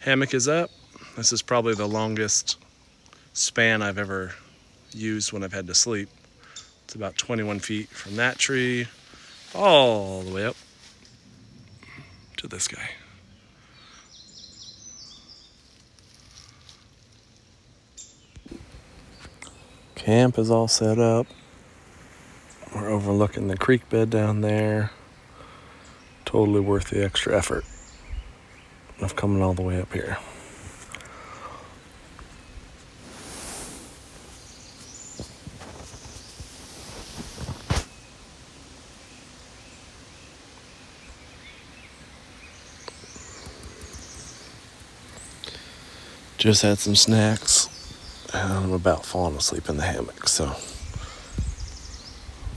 Hammock is up. This is probably the longest span I've ever used when I've had to sleep. It's about 21 feet from that tree all the way up to this guy. Camp is all set up. We're overlooking the creek bed down there. Totally worth the extra effort of coming all the way up here. Just had some snacks, and I'm about falling asleep in the hammock, so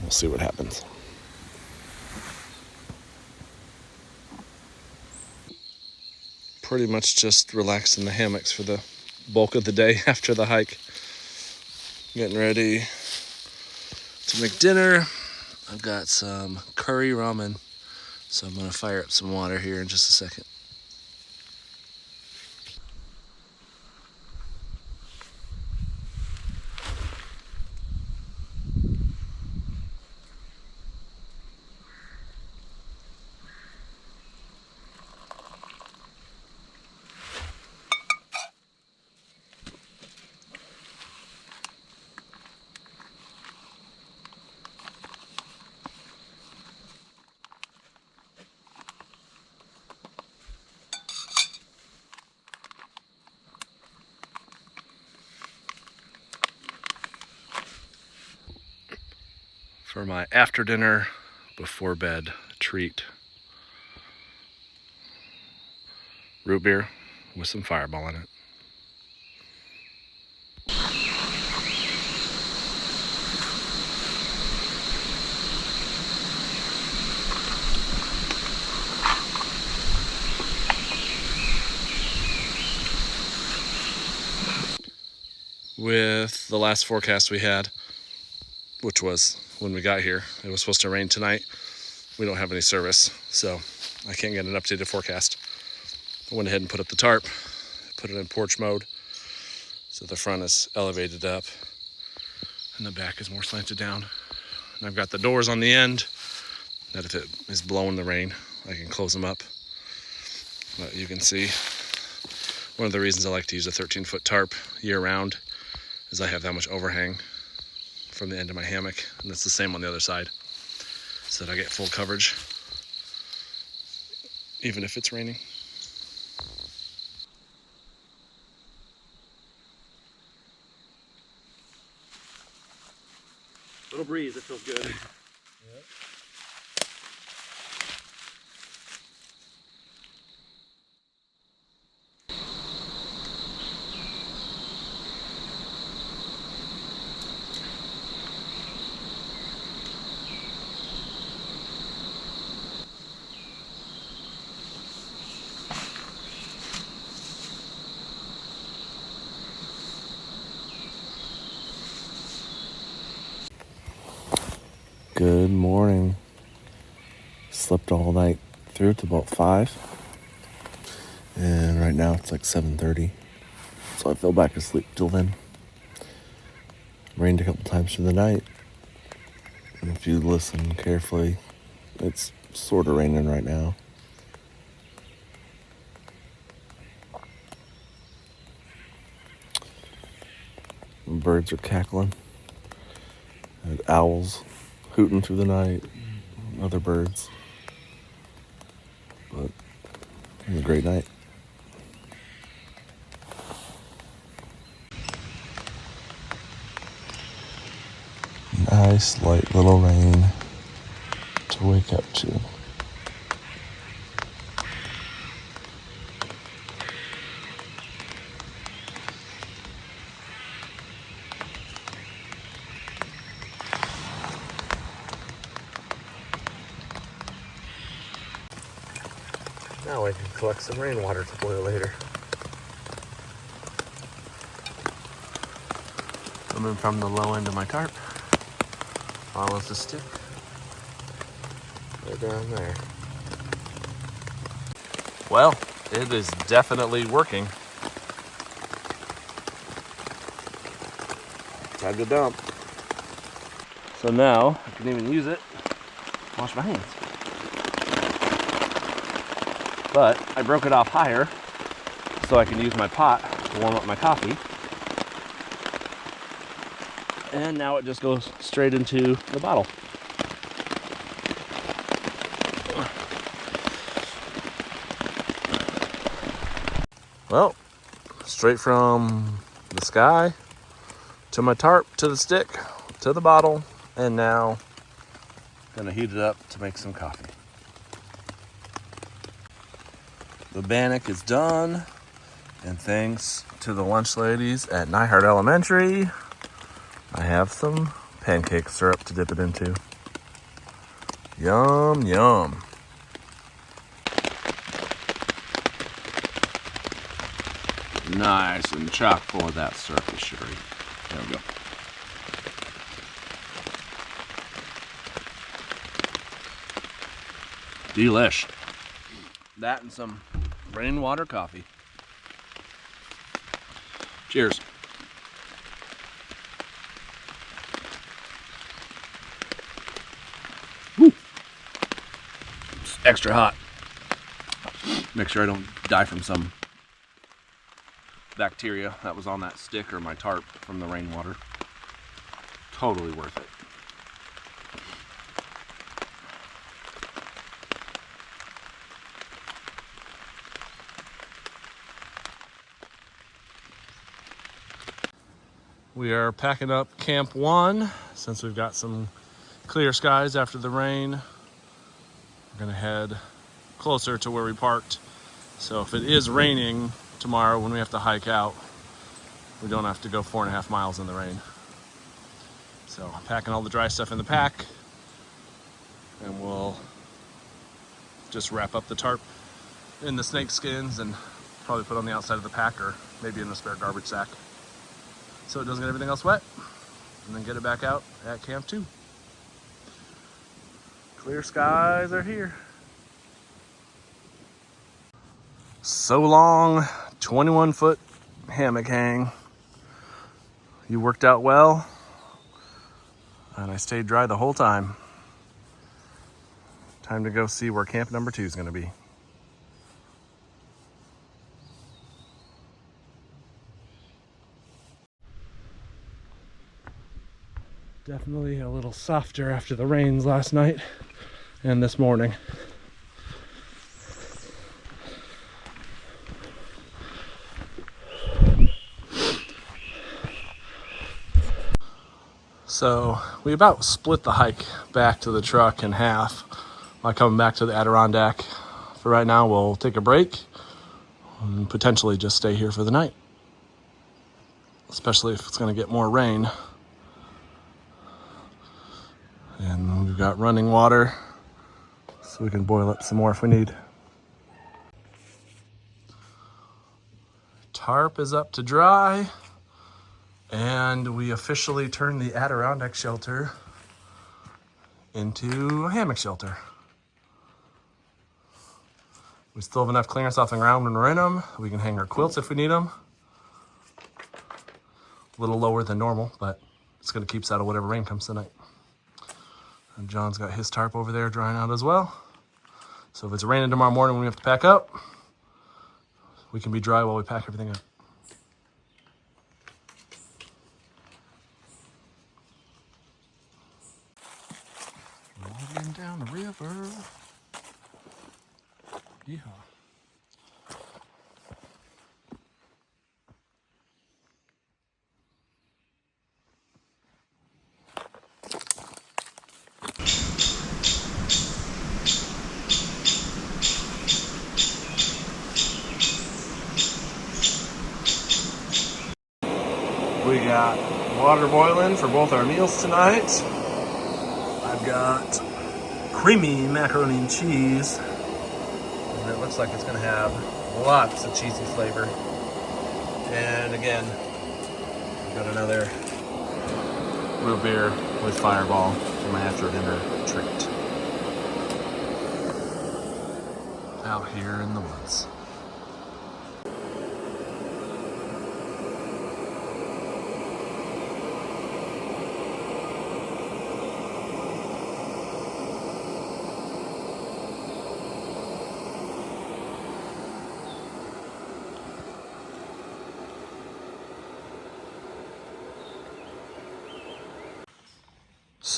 we'll see what happens. Pretty much just relaxed in the hammocks for the bulk of the day after the hike. Getting ready to make dinner. I've got some curry ramen, so I'm gonna fire up some water here in just a second. For my after dinner, before bed treat. Root beer with some Fireball in it. With the last forecast we had, which was when we got here, it was supposed to rain tonight. We don't have any service, so I can't get an updated forecast. I went ahead and put up the tarp, put it in porch mode, so the front is elevated up and the back is more slanted down. And I've got the doors on the end that if it is blowing the rain, I can close them up. But you can see, one of the reasons I like to use a 13-foot tarp year round is I have that much overhang from the end of my hammock, and it's the same on the other side, so that I get full coverage even if it's raining. Little breeze, it feels good. Yep. Good morning. Slept all night through to about 5. And right now it's like 7:30. So I fell back asleep till then. Rained a couple times through the night. And if you listen carefully, it's sort of raining right now. Birds are cackling. And owls hooting through the night. Other birds. But it was a great night. Nice light little rain to wake up to. Now I can collect some rainwater to boil later. Coming from the low end of my tarp, follows the stick, right down there. Well, It is definitely working. Time to dump. So now I can even use it to wash my hands. But I broke it off higher so I can use my pot to warm up my coffee. And now it just goes straight into the bottle. Well, straight from the sky to my tarp, to the stick, to the bottle, and now gonna heat it up to make some coffee. The bannock is done, and thanks to the lunch ladies at Nyhart Elementary, I have some pancake syrup to dip it into. Yum, yum. Nice and chock full of that surface sherry. There we go. Delish. That and some rainwater coffee. Cheers. Woo. It's extra hot. Make sure I don't die from some bacteria that was on that stick or my tarp from the rainwater. Totally worth it. We are packing up Camp 1 since we've got some clear skies after the rain. We're gonna head closer to where we parked. So if it is raining tomorrow when we have to hike out, we don't have to go 4.5 miles in the rain. So I'm packing all the dry stuff in the pack, and we'll just wrap up the tarp in the snake skins and probably put on the outside of the pack or maybe in the spare garbage sack, so it doesn't get everything else wet, and then get it back out at Camp 2. Clear skies are here. So long, 21-foot hammock hang. You worked out well, and I stayed dry the whole time. Time to go see where camp number 2 is going to be. Definitely a little softer after the rains last night and this morning. So we about split the hike back to the truck in half by coming back to the Adirondack. For right now, we'll take a break and potentially just stay here for the night, especially if it's going to get more rain. And we've got running water, so we can boil up some more if we need. Tarp is up to dry, and we officially turned the Adirondack shelter into a hammock shelter. We still have enough clearance off the ground when we're in them. We can hang our quilts if we need them. A little lower than normal, but it's going to keep us out of whatever rain comes tonight. And John's got his tarp over there drying out as well. So if it's raining tomorrow morning when we have to pack up, we can be dry while we pack everything up. Rolling down the river. Yeah. We got water boiling for both our meals tonight. I've got creamy macaroni and cheese, and it looks like it's gonna have lots of cheesy flavor. And again, I've got another root beer with Fireball for my after dinner treat. Out here in the woods.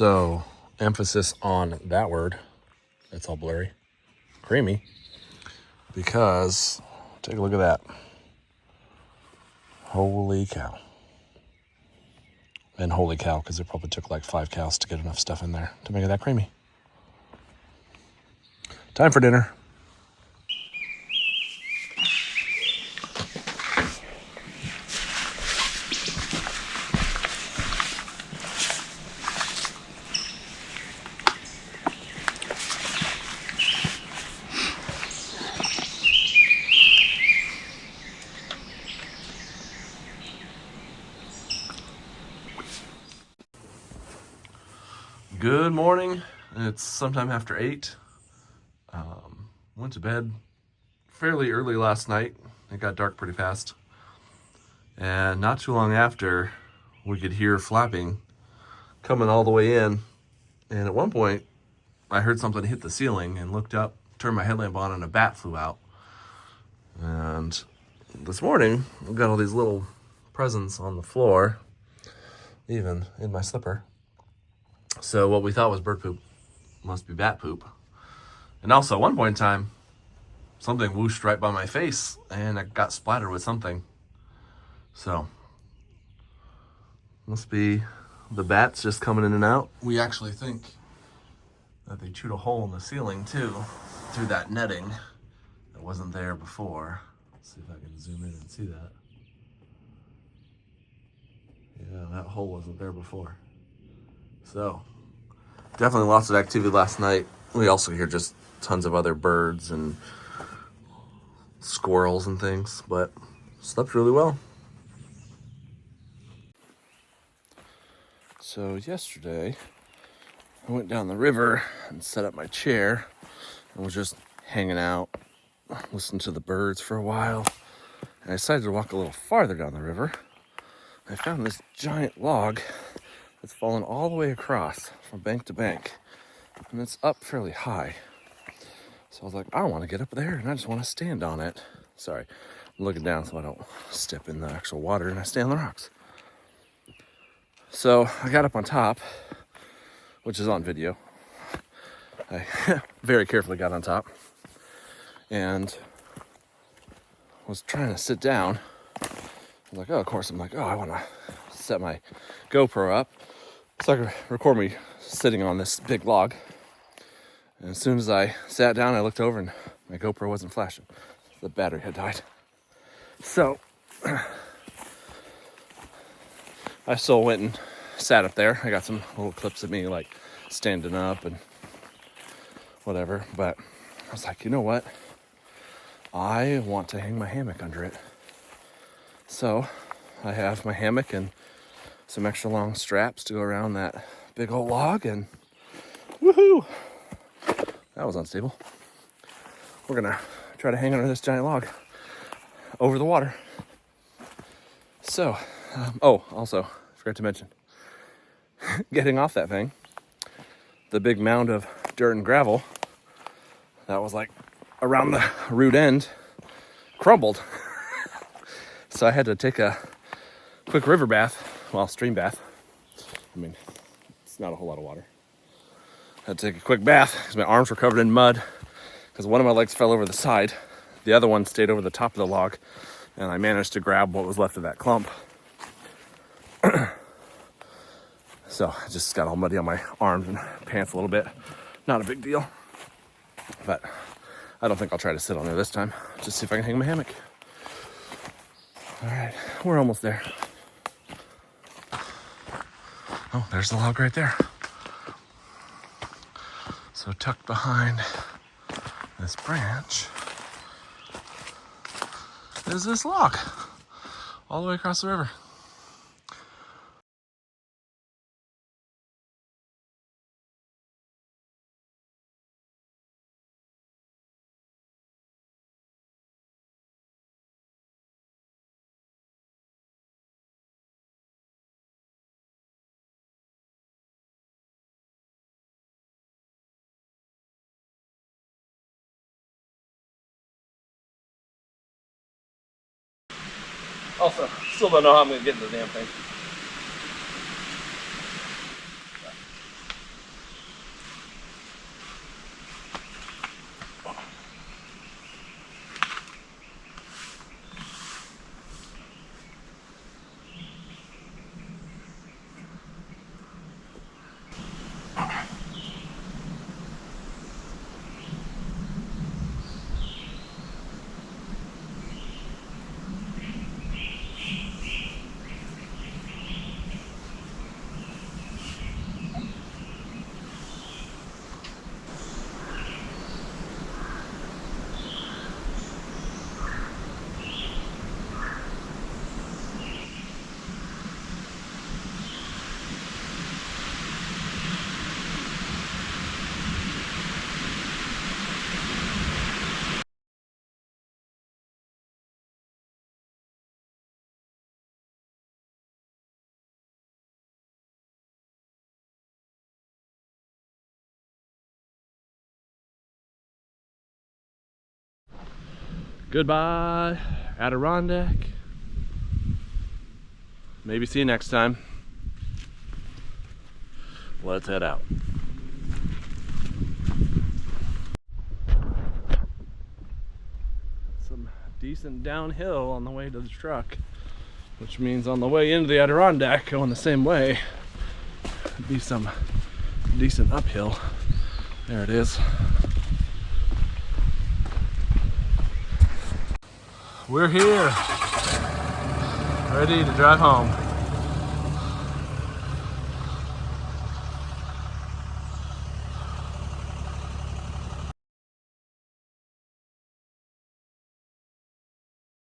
So, emphasis on that word. It's all blurry. Creamy. Because, take a look at that. Holy cow. And holy cow, because it probably took like 5 cows to get enough stuff in there to make it that creamy. Time for dinner. Good morning. It's sometime after 8. Went to bed fairly early last night. It got dark pretty fast. And not too long after, we could hear flapping coming all the way in. And at one point, I heard something hit the ceiling and looked up, turned my headlamp on, and a bat flew out. And this morning, I've got all these little presents on the floor, even in my slipper. So what we thought was bird poop must be bat poop. And also, at one point in time, something whooshed right by my face, and I got splattered with something. So, must be the bats just coming in and out. We actually think that they chewed a hole in the ceiling, too, through that netting that wasn't there before. Let's see if I can zoom in and see that. Yeah, that hole wasn't there before. So, definitely lots of activity last night. We also hear just tons of other birds and squirrels and things, but slept really well. So yesterday, I went down the river and set up my chair and was just hanging out, listening to the birds for a while. And I decided to walk a little farther down the river. I found this giant log that's fallen all the way across from bank to bank, and it's up fairly high. So I was like, I want to get up there, and I just want to stand on it. Sorry, I'm looking down so I don't step in the actual water, and I stay on the rocks. So I got up on top, which is on video. I very carefully got on top, and was trying to sit down. I was like, of course, I want to set my GoPro up so I could record me sitting on this big log. And as soon as I sat down, I looked over and my GoPro wasn't flashing. The battery had died. So I still went and sat up there. I got some little clips of me like standing up and whatever. But I was like, you know what? I want to hang my hammock under it. So I have my hammock and some extra long straps to go around that big old log, and woohoo! That was unstable. We're gonna try to hang under this giant log over the water. So, also, forgot to mention, getting off that thing, the big mound of dirt and gravel that was like around the root end crumbled. So I had to take a quick river bath, stream bath. I mean, it's not a whole lot of water. I had to take a quick bath because my arms were covered in mud because one of my legs fell over the side. The other one stayed over the top of the log, and I managed to grab what was left of that clump. So I just got all muddy on my arms and pants a little bit. Not a big deal. But I don't think I'll try to sit on there this time. Just see if I can hang my hammock. All right, we're almost there. Oh, there's the log right there. So tucked behind this branch is this log all the way across the river. Also, still don't know how I'm gonna get in the damn thing. Goodbye, Adirondack. Maybe see you next time. Let's head out. Some decent downhill on the way to the truck, which means on the way into the Adirondack, going the same way, it'd be some decent uphill. There it is. We're here, ready to drive home.